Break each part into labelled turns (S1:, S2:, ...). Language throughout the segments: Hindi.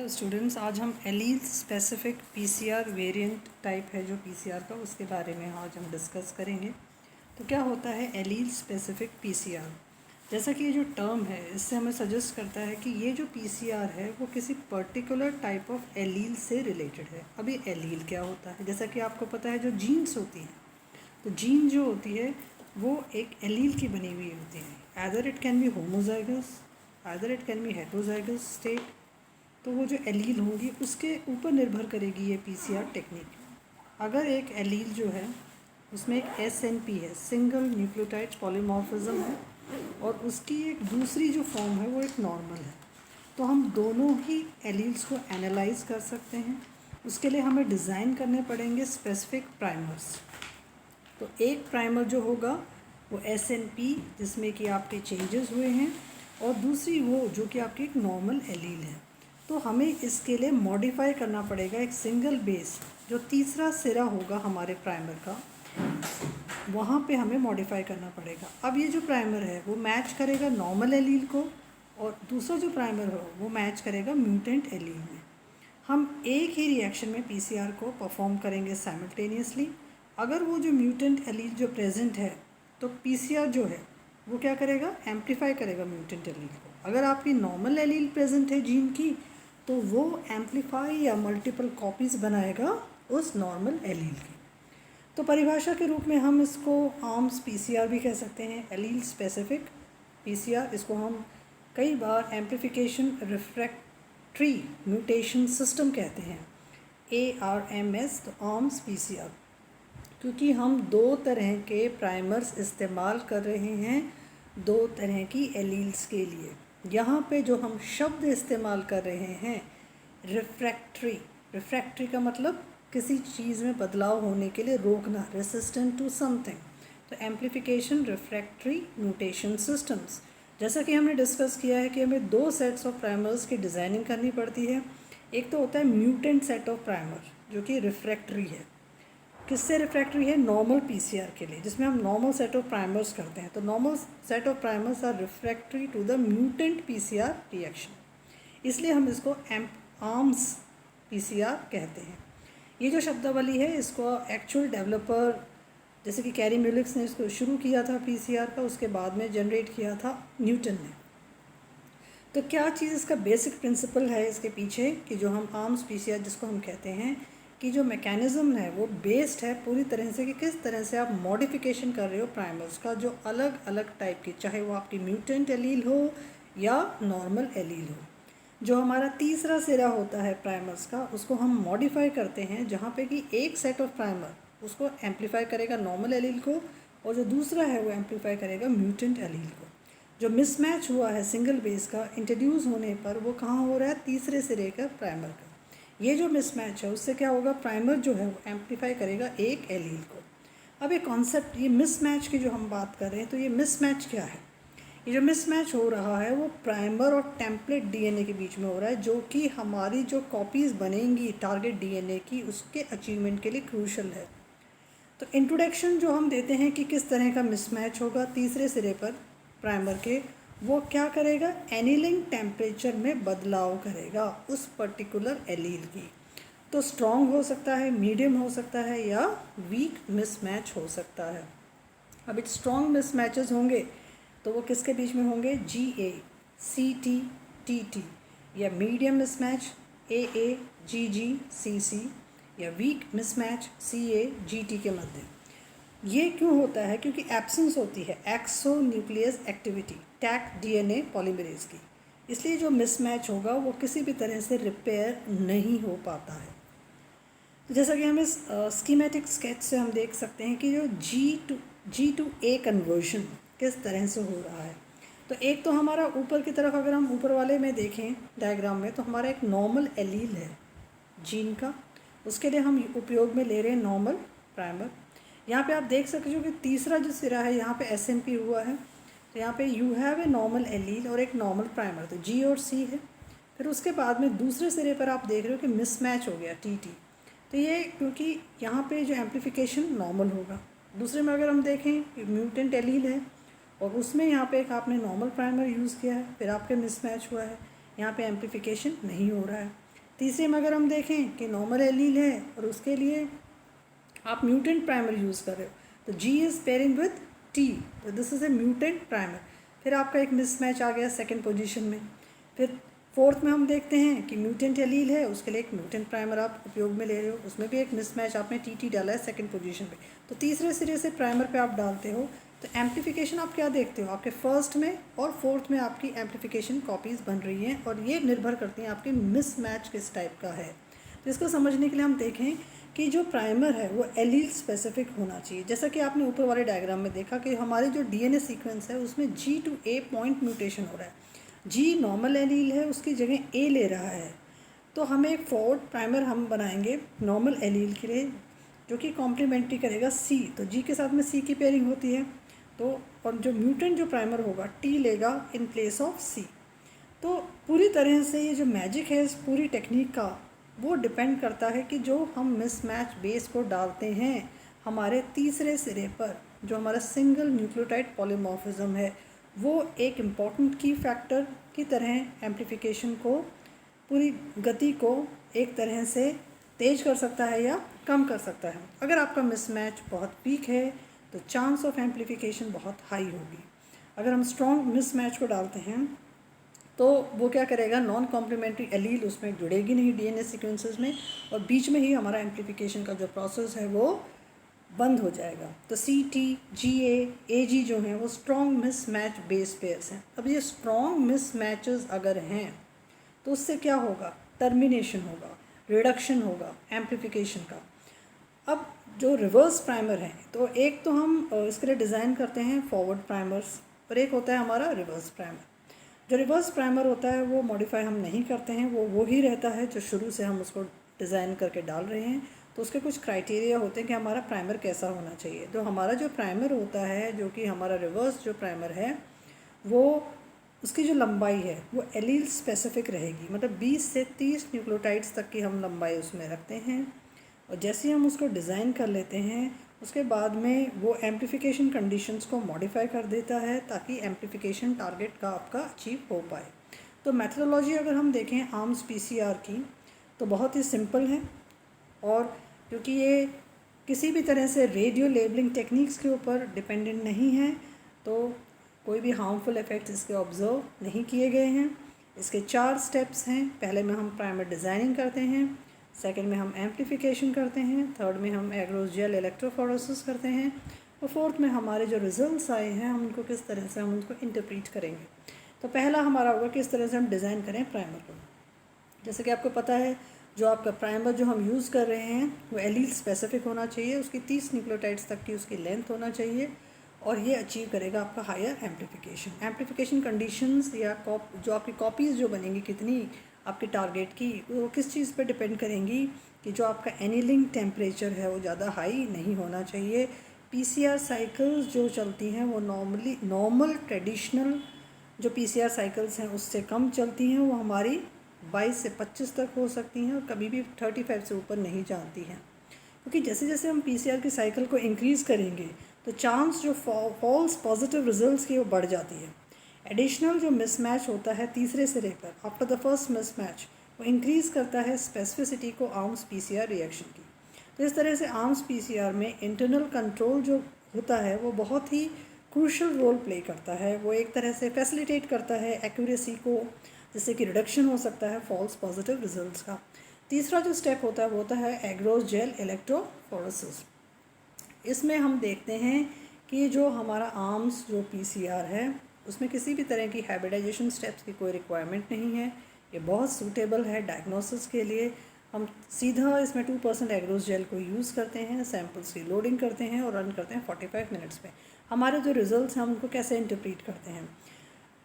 S1: हेलो स्टूडेंट्स, आज हम allele specific PCR variant type है जो पीसीआर का, उसके बारे में आज हम डिस्कस करेंगे। तो क्या होता है एलील स्पेसिफिक पीसीआर? जैसा कि ये जो टर्म है इससे हमें सजेस्ट करता है कि ये जो पीसीआर है वो किसी पर्टिकुलर टाइप ऑफ एलील से रिलेटेड है। अब ये एलील क्या होता है? जैसा कि आपको पता है जो जीन्स होती हैं, तो जीन जो होती है वो एक एलील की बनी हुई होती है। Either it can be homozygous, either it can be heterozygous state. तो वो जो एलील होगी उसके ऊपर निर्भर करेगी ये पीसीआर टेक्निक। अगर एक एलील जो है उसमें एक एसएनपी है, सिंगल न्यूक्लियोटाइड पॉलीमॉर्फिज्म है, और उसकी एक दूसरी जो फॉर्म है वो एक नॉर्मल है, तो हम दोनों ही एलील्स को एनालाइज कर सकते हैं। उसके लिए हमें डिज़ाइन करने पड़ेंगे स्पेसिफिक प्राइमर्स। तो एक प्राइमर जो होगा वो एसएनपी जिसमें कि आपके चेंजेस हुए हैं, और दूसरी वो जो कि आपकी एक नॉर्मल एलील है। तो हमें इसके लिए मॉडिफाई करना पड़ेगा एक सिंगल बेस, जो तीसरा सिरा होगा हमारे प्राइमर का, वहाँ पे हमें मॉडिफाई करना पड़ेगा। अब ये जो प्राइमर है वो मैच करेगा नॉर्मल एलील को, और दूसरा जो प्राइमर हो वो मैच करेगा म्यूटेंट एलील में। हम एक ही रिएक्शन में पीसीआर को परफॉर्म करेंगे साइमल्टेनियसली। अगर वो जो म्यूटेंट एलील जो प्रेजेंट है तो पीसीआर जो है वो क्या करेगा, एम्पलीफाई करेगा म्यूटेंट एलील को। अगर आपकी नॉर्मल एलील प्रेजेंट है जीन की, तो वो एम्पलीफाई या मल्टीपल कॉपीज़ बनाएगा उस नॉर्मल एलील की। तो परिभाषा के रूप में हम इसको आर्म्स पीसीआर भी कह सकते हैं, एलील स्पेसिफिक पीसीआर। इसको हम कई बार एम्पलीफिकेशन रिफ्रैक्ट्री म्यूटेशन सिस्टम कहते हैं, ARMS, तो आर्म्स पीसीआर। क्योंकि हम दो तरह के प्राइमर्स इस्तेमाल कर रहे हैं दो तरह की एलील्स के लिए। यहाँ पे जो हम शब्द इस्तेमाल कर रहे हैं रिफ्रैक्ट्री, रिफ्रैक्ट्री का मतलब किसी चीज़ में बदलाव होने के लिए रोकना, रेसिस्टेंट टू समथिंग। तो एम्पलीफिकेशन रिफ्रैक्ट्री म्यूटेशन सिस्टम्स, जैसा कि हमने डिस्कस किया है कि हमें दो सेट्स ऑफ प्राइमर्स की डिज़ाइनिंग करनी पड़ती है। एक तो होता है म्यूटेंट सेट ऑफ प्राइमर जो कि रिफ्रैक्ट्री है। किससे रिफ्रैक्ट्री है? नॉर्मल पीसीआर के लिए, जिसमें हम नॉर्मल सेट ऑफ प्राइमर्स करते हैं। तो normal set of primers are refractory to the mutant PCR reaction, इसलिए हम इसको आर्म्स पीसीआर कहते हैं। ये जो शब्दावली है इसको एक्चुअल डेवलपर जैसे कि कैरी म्यूलिक्स ने इसको शुरू किया था पीसीआर का, उसके बाद में जनरेट किया था न्यूटन ने। तो क्या चीज़ इसका बेसिक प्रिंसिपल है इसके पीछे कि जो हम आर्म्स पीसीआर जिसको हम कहते हैं कि जो मैकेनिज़्म है वो बेस्ड है पूरी तरह से कि किस तरह से आप मॉडिफिकेशन कर रहे हो प्राइमर्स का, जो अलग अलग टाइप की, चाहे वो आपकी म्यूटेंट एलील हो या नॉर्मल एलील हो। जो हमारा तीसरा सिरा होता है प्राइमर्स का उसको हम मॉडिफाई करते हैं, जहाँ पे कि एक सेट ऑफ प्राइमर उसको एम्पलीफाई करेगा नॉर्मल एलील को, और जो दूसरा है वो एम्पलीफाई करेगा म्यूटेंट एलील को। जो मिसमैच हुआ है सिंगल बेस का इंट्रोड्यूस होने पर वो कहाँ हो रहा है? तीसरे सिरे का प्राइमर का। ये जो मिसमैच है उससे क्या होगा, प्राइमर जो है वो एम्पलीफाई करेगा एक एलील को। अब ये कॉन्सेप्ट, ये मिसमैच की जो हम बात कर रहे हैं, तो ये मिसमैच क्या है? ये जो मिसमैच हो रहा है वो प्राइमर और टेम्पलेट डीएनए के बीच में हो रहा है, जो कि हमारी जो कॉपीज़ बनेंगी टारगेट डीएनए की उसके अचीवमेंट के लिए क्रूशल है। तो इंट्रोडक्शन जो हम देते हैं कि किस तरह का मिसमैच होगा तीसरे सिरे पर प्राइमर के, वो क्या करेगा, एनीलिंग टेम्परेचर में बदलाव करेगा उस पर्टिकुलर एलील की। तो स्ट्रॉन्ग हो सकता है, मीडियम हो सकता है, या वीक मिसमैच हो सकता है। अब इट स्ट्रॉन्ग मिसमैचेस होंगे तो वो किसके बीच में होंगे? GACT-TT, या मीडियम मिसमैच AAGGCC, या वीक मिसमैच CAGT के मध्य। ये क्यों होता है? क्योंकि एब्सेंस होती है एक्सो न्यूक्लियस एक्टिविटी टैक डीएनए पॉलीमरेज की, इसलिए जो मिसमैच होगा वो किसी भी तरह से रिपेयर नहीं हो पाता है। तो जैसा कि हम इस स्कीमेटिक स्केच से हम देख सकते हैं कि जो G to A कन्वर्जन किस तरह से हो रहा है। तो एक तो हमारा ऊपर की तरफ अगर हम ऊपर वाले में देखें डायग्राम में, तो हमारा एक नॉर्मल एलील है जीन का, उसके लिए हम उपयोग में ले रहे हैं नॉर्मल प्राइमर। यहाँ पे आप देख सकते हो कि तीसरा जो सिरा है यहाँ पे SNP हुआ है, तो यहाँ पे you have a normal allele और एक नॉर्मल प्राइमर, तो G और C है। फिर उसके बाद में दूसरे सिरे पर आप देख रहे हो कि मिसमैच हो गया TT, तो ये क्योंकि यहाँ पे जो एम्पलीफिकेशन नॉर्मल होगा। दूसरे में अगर हम देखें म्यूटेंट एलील है और उसमें यहाँ पे एक आपने नॉर्मल प्राइमर यूज़ किया है, फिर आपके मिसमैच हुआ है, यहाँ पे एम्पलीफिकेशन नहीं हो रहा है। तीसरे में अगर हम देखें कि नॉर्मल एलील है और उसके लिए आप म्यूटेंट प्राइमर यूज़ कर रहे हो, तो जी इज़ पेयरिंग विद टी, तो this is a mutant primer. फिर आपका एक मिसमैच आ गया सेकंड पोजीशन में। फिर फोर्थ में हम देखते हैं कि म्यूटेंट एलील है, उसके लिए एक म्यूटेंट प्राइमर आप उपयोग में ले रहे हो, उसमें भी एक मिसमैच आपने टी डाला है सेकंड पोजीशन पे। तो तीसरे सिरे से प्राइमर पे आप डालते हो, तो एम्प्लीफिकेशन आप क्या देखते हो, आपके फर्स्ट में और फोर्थ में आपकी एम्प्लीफिकेशन कॉपीज़ बन रही हैं, और ये निर्भर करती हैं आपकी मिसमैच किस टाइप का है। तो इसको समझने के लिए हम देखें कि जो प्राइमर है वो एलील स्पेसिफिक होना चाहिए। जैसा कि आपने ऊपर वाले डायग्राम में देखा कि हमारे जो डीएनए सीक्वेंस है उसमें G to A point mutation हो रहा है। G नॉर्मल एलील है, उसकी जगह A ले रहा है, तो हमें एक फॉरवर्ड प्राइमर हम बनाएंगे नॉर्मल एलील के लिए जो कि कॉम्प्लीमेंट्री करेगा C। तो G के साथ में C की पेयरिंग होती है, तो और जो म्यूटेंट जो प्राइमर होगा T लेगा इन प्लेस ऑफ C। तो पूरी तरह से ये जो मैजिक है इस पूरी टेक्निक का, वो डिपेंड करता है कि जो हम मिसमैच बेस को डालते हैं हमारे तीसरे सिरे पर, जो हमारा सिंगल न्यूक्लियोटाइड पॉलीमॉर्फिज्म है, वो एक इम्पॉर्टेंट की फैक्टर की तरह एम्प्लीफिकेशन को, पूरी गति को एक तरह से तेज कर सकता है या कम कर सकता है। अगर आपका मिसमैच बहुत वीक है तो चांस ऑफ एम्प्लीफिकेशन बहुत हाई होगी। अगर हम स्ट्रॉन्ग मिसमैच को डालते हैं तो वो क्या करेगा, नॉन कॉम्प्लीमेंट्री एलील उसमें जुड़ेगी नहीं डीएनए सीक्वेंसेस में, और बीच में ही हमारा एम्प्लीफिकेशन का जो प्रोसेस है वो बंद हो जाएगा। तो CT, GA, AG जो हैं वो स्ट्रॉन्ग मिसमैच बेस पेयर्स हैं। अब ये स्ट्रॉन्ग मिसमैचेस अगर हैं तो उससे क्या होगा, टर्मिनेशन होगा, रिडक्शन होगा एम्प्लीफिकेशन का। अब जो रिवर्स प्राइमर है, तो एक तो हम इसके लिए डिज़ाइन करते हैं फॉरवर्ड प्राइमर्स, और एक होता है हमारा रिवर्स प्राइमर। जो रिवर्स प्राइमर होता है वो मॉडिफाई हम नहीं करते हैं, वो ही रहता है जो शुरू से हम उसको डिज़ाइन करके डाल रहे हैं। तो उसके कुछ क्राइटेरिया होते हैं कि हमारा प्राइमर कैसा होना चाहिए। तो हमारा जो प्राइमर होता है, जो कि हमारा रिवर्स जो प्राइमर है, वो उसकी जो लंबाई है वो एलील स्पेसिफिक रहेगी, मतलब 20 से 30 न्यूक्लियोटाइड्स तक की हम लंबाई उसमें रखते हैं। और जैसे ही हम उसको डिज़ाइन कर लेते हैं उसके बाद में वो एम्प्लीफिकेशन कंडीशंस को मॉडिफाई कर देता है ताकि एम्प्लीफिकेशन टारगेट का आपका अचीव हो पाए। तो मेथडोलॉजी अगर हम देखें आर्म्स PCR की, तो बहुत ही सिंपल है, और क्योंकि ये किसी भी तरह से रेडियो लेबलिंग टेक्निक्स के ऊपर डिपेंडेंट नहीं है, तो कोई भी हार्मफुल इफ़ेक्ट्स इसके ऑब्जर्व नहीं किए गए हैं। इसके 4 स्टेप्स हैं। पहले में हम प्राइमर डिज़ाइनिंग करते हैं, सेकंड में हम एम्प्लीफिकेशन करते हैं, थर्ड में हम एग्रोस जेल इलेक्ट्रोफोरेसिस करते हैं, और फोर्थ में हमारे जो रिजल्ट्स आए हैं हम उनको किस तरह से हम उनको इंटरप्रीट करेंगे। तो पहला हमारा होगा किस तरह से हम डिज़ाइन करें प्राइमर को। जैसे कि आपको पता है जो आपका प्राइमर जो हम यूज़ कर रहे हैं वो एलील स्पेसिफिक होना चाहिए, उसकी 30 न्यूक्लियोटाइड्स तक की उसकी लेंथ होना चाहिए, और ये अचीव करेगा आपका हायर एम्प्लीफिकेशन। एम्प्लीफिकेशन कंडीशंस या जो आपकी कॉपीज़ जो बनेंगी कितनी आपके टारगेट की, वो किस चीज़ पे डिपेंड करेंगी कि जो आपका एनीलिंग टेम्परेचर है वो ज़्यादा हाई नहीं होना चाहिए। PCR साइकिल्स जो चलती हैं वो नॉर्मल ट्रेडिशनल जो PCR साइकिल्स हैं उससे कम चलती हैं, वो हमारी 22 से 25 तक हो सकती हैं, और कभी भी 35 से ऊपर नहीं जाती हैं। क्योंकि जैसे जैसे हम PCR की साइकिल को इंक्रीज़ करेंगे तो चांस जो फॉल्स पॉजिटिव रिजल्ट्स की वो बढ़ जाती है। एडिशनल जो मिसमैच होता है तीसरे सिरे पर आफ्टर द फर्स्ट मिसमैच, वो इंक्रीज़ करता है स्पेसिफिसिटी को आर्म्स PCR रिएक्शन की। तो इस तरह से आर्म्स PCR में इंटरनल कंट्रोल जो होता है वो बहुत ही क्रूशल रोल प्ले करता है। वो एक तरह से फैसिलिटेट करता है एक्यूरेसी को, जिससे कि रिडक्शन हो सकता है फॉल्स पॉजिटिव रिजल्ट्स का। तीसरा जो स्टेप होता है वो होता है एग्रोस जेल इलेक्ट्रोफोरेसिस। इसमें हम देखते हैं कि जो हमारा आर्म्स जो PCR है उसमें किसी भी तरह की हाइब्रिडाइजेशन स्टेप्स की कोई रिक्वायरमेंट नहीं है। ये बहुत सूटेबल है डायग्नोसिस के लिए। हम सीधा इसमें 2% एग्रोस जेल को यूज़ करते हैं, सैम्पल्स की लोडिंग करते हैं और रन करते हैं 45 मिनट्स में। हमारे जो रिजल्ट्स हैं हम उनको कैसे इंटरप्रीट करते हैं,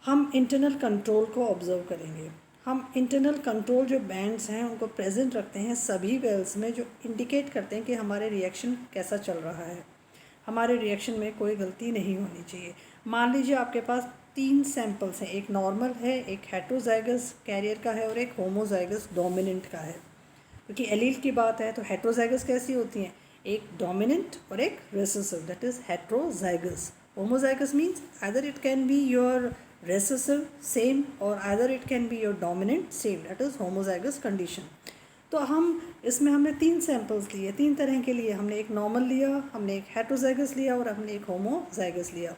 S1: हम इंटरनल कंट्रोल को ऑब्जर्व करेंगे। हम इंटरनल कंट्रोल जो बैंड्स हैं उनको प्रेजेंट रखते हैं सभी वेल्स में, जो इंडिकेट करते हैं कि हमारे रिएक्शन कैसा चल रहा है, हमारे रिएक्शन में कोई गलती नहीं होनी चाहिए। मान लीजिए आपके पास 3 सैंपल्स हैं, एक नॉर्मल है, एक हेट्रोजाइगस कैरियर का है और एक होमोजाइगस डोमिनेंट का है। क्योंकि एलील की बात है तो हेट्रोजाइगस कैसी होती हैं, एक डोमिनेंट और एक recessive, that is heterozygous. Homozygous means either it can be your recessive same, or either it can be your dominant same, that is homozygous condition. तो हम इसमें हमने 3 सैम्पल्स लिए, 3 तरह के लिए। हमने एक नॉर्मल लिया, हमने एक हेट्रोजाइगस लिया और हमने एक होमोजाइगस लिया।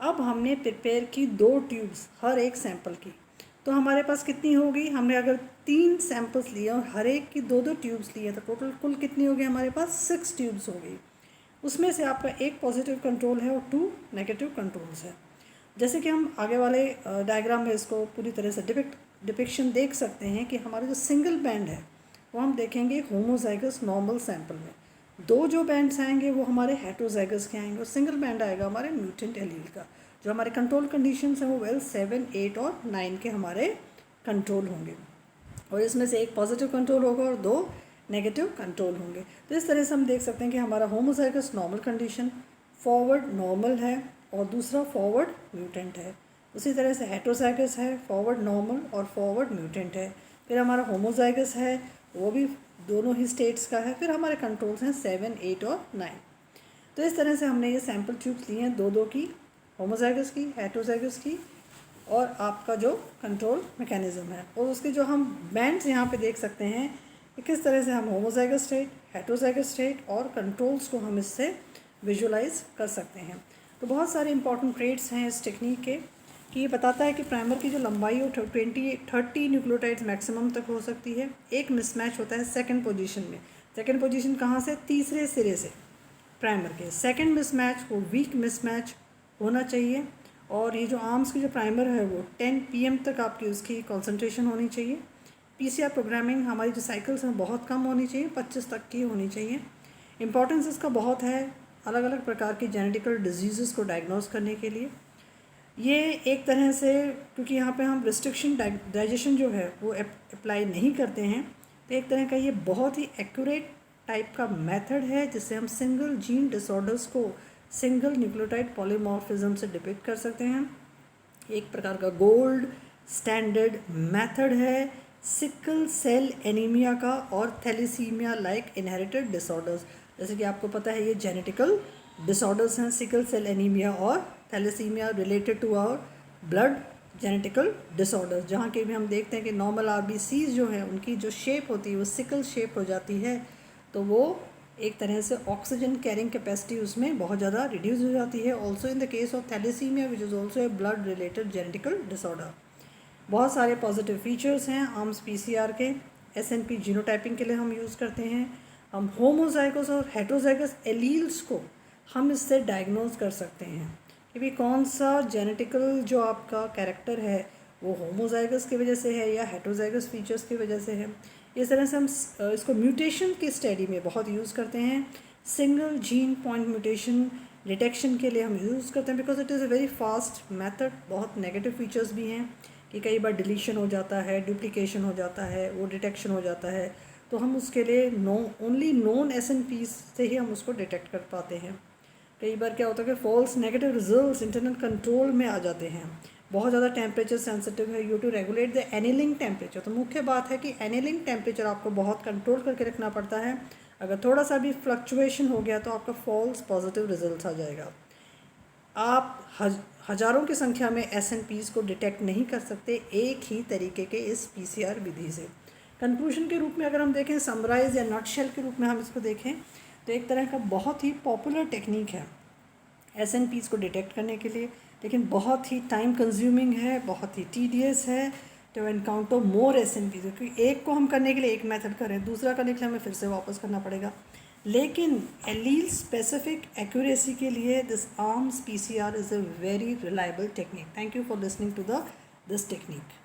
S1: अब हमने प्रिपेयर की 2 ट्यूब्स हर एक सैंपल की, तो हमारे पास कितनी होगी? हमने अगर 3 सैंपल्स लिए और हर एक की 2-2 ट्यूब्स लिए तो टोटल कुल कितनी होगी हमारे पास? 6 ट्यूब्स हो गई। उसमें से आपका एक पॉजिटिव कंट्रोल है और 2 नेगेटिव कंट्रोल्स है। जैसे कि हम आगे वाले डायग्राम में इसको पूरी तरह से डिपिक्शन देख सकते हैं कि हमारे जो सिंगल बैंड है वो हम देखेंगे होमोजाइगस नॉर्मल सैंपल में, 2 जो बैंड्स आएंगे वो हमारे हेट्रोजाइगस के आएंगे और सिंगल बैंड आएगा हमारे म्यूटेंट एलील का। जो हमारे कंट्रोल कंडीशंस हैं वो वेल 7, 8 और 9 के हमारे कंट्रोल होंगे, और इसमें से एक पॉजिटिव कंट्रोल होगा और 2 नेगेटिव कंट्रोल होंगे। तो इस तरह से हम देख सकते हैं कि हमारा homozygous normal condition forward normal है और दूसरा फॉरवर्ड म्यूटेंट है। उसी तरह से हेट्रोजाइगस है, फॉरवर्ड नॉर्मल और फॉरवर्ड म्यूटेंट है। फिर हमारा होमोजाइगस है, वो भी दोनों ही स्टेट्स का है। फिर हमारे कंट्रोल्स हैं 7, 8 और 9। तो इस तरह से हमने ये सैम्पल ट्यूब्स ली हैं, 2-2 की, होमोजाइगस की, हेट्रोजाइगस की, और आपका जो कंट्रोल मैकेनिज़्म है और उसके जो हम बैंड्स यहाँ पे देख सकते हैं कि किस तरह से हम होमोजाइगस स्टेट, हेट्रोजाइगस स्टेट और कंट्रोल्स को हम इससे विजुलाइज कर सकते हैं। तो बहुत सारे इंपॉर्टेंट ट्रेड्स हैं इस टेक्निक के कि ये बताता है कि प्राइमर की जो लंबाई हो 30 न्यूक्लियोटाइड्स मैक्सिमम तक हो सकती है। एक मिसमैच होता है सेकंड पोजीशन में। सेकंड पोजीशन कहाँ से? तीसरे सिरे से प्राइमर के। सेकंड मिसमैच वो वीक मिसमैच होना चाहिए, और ये जो आर्म्स की जो प्राइमर है वो 10 PM तक आपकी उसकी कॉन्सेंट्रेशन होनी चाहिए। PCR प्रोग्रामिंग हमारी जो साइकिल्स हैं बहुत कम होनी चाहिए, 25 तक की होनी चाहिए। इंपॉर्टेंस इसका बहुत है अलग अलग प्रकार की जेनेटिकल डिजीज़ को डायग्नोज करने के लिए। ये एक तरह से, क्योंकि यहाँ पे हम रिस्ट्रिक्शन डाइजेशन जो है वो अप्लाई नहीं करते हैं, तो एक तरह का ये बहुत ही एक्यूरेट टाइप का मेथड है जिससे हम सिंगल जीन डिसऑर्डर्स को सिंगल न्यूक्लियोटाइड पॉलीमॉर्फिज्म से डिपिक्ट कर सकते हैं। एक प्रकार का गोल्ड स्टैंडर्ड मेथड है सिकल सेल एनीमिया का और थैलेसीमिया लाइक इनहेरिटेड डिसऑर्डर्स। जैसे कि आपको पता है ये जेनेटिकल डिसऑर्डर्स हैं, सिकल सेल एनीमिया और thalassaemia related to our blood genetical disorders, जहाँ के भी हम देखते हैं कि नॉर्मल RBCs जो हैं उनकी जो शेप होती है वो सिकल शेप हो जाती है, तो वो एक तरह से ऑक्सीजन कैरिंग कैपेसिटी उसमें बहुत ज़्यादा रिड्यूस हो जाती है। Also in the case of thalassaemia which is also a blood related genetical disorder. बहुत सारे पॉजिटिव फीचर्स हैं आर्म्स PCR के। SNP जीनोटाइपिंग के लिए हम यूज़ करते हैं। हम होमोजाइगस और हेट्रोजाइगस एलील्स को हम इससे डायग्नोज कर सकते हैं कि भी कौन सा जेनेटिकल जो आपका कैरेक्टर है वो होमोजाइगस की वजह से है या हेट्रोजाइगस फीचर्स की वजह से है। इस तरह से हम इसको म्यूटेशन की स्टडी में बहुत यूज़ करते हैं। Single gene point mutation detection के लिए हम यूज़ करते हैं because it is a very fast method. बहुत नेगेटिव फीचर्स भी हैं कि कई बार डिलीशन हो जाता है, डुप्लीकेशन हो जाता है, वो डिटेक्शन हो जाता है, तो हम उसके लिए ओनली नोन SNPs से ही हम उसको डिटेक्ट कर पाते हैं। कई बार क्या होता है कि false negative results internal control में आ जाते हैं। बहुत ज़्यादा टेम्परेचर सेंसिटिव है, you to regulate the annealing temperature. तो मुख्य बात है कि एनीलिंग टेम्परेचर आपको बहुत कंट्रोल करके रखना पड़ता है। अगर थोड़ा सा भी फ्लक्चुएशन हो गया तो आपका फॉल्स पॉजिटिव रिजल्ट आ जाएगा। आप हज़ारों की संख्या में SNPs को डिटेक्ट नहीं कर सकते एक ही तरीके के इस PCR विधि से। कंक्लूजन के रूप में अगर हम देखें, समराइज या नटशेल के रूप में हम इसको देखें, तो एक तरह का बहुत ही पॉपुलर टेक्निक है SNPs को डिटेक्ट करने के लिए, लेकिन बहुत ही टाइम कंज्यूमिंग है, बहुत ही टीडियस है टू एनकाउंटर मोर SNPs। क्योंकि एक को हम करने के लिए एक मेथड करें, दूसरा करने के लिए हमें फिर से वापस करना पड़ेगा। लेकिन एलील स्पेसिफिक एक्यूरेसी के लिए this arms PCR is a very reliable technique. Thank you for listening to this technique.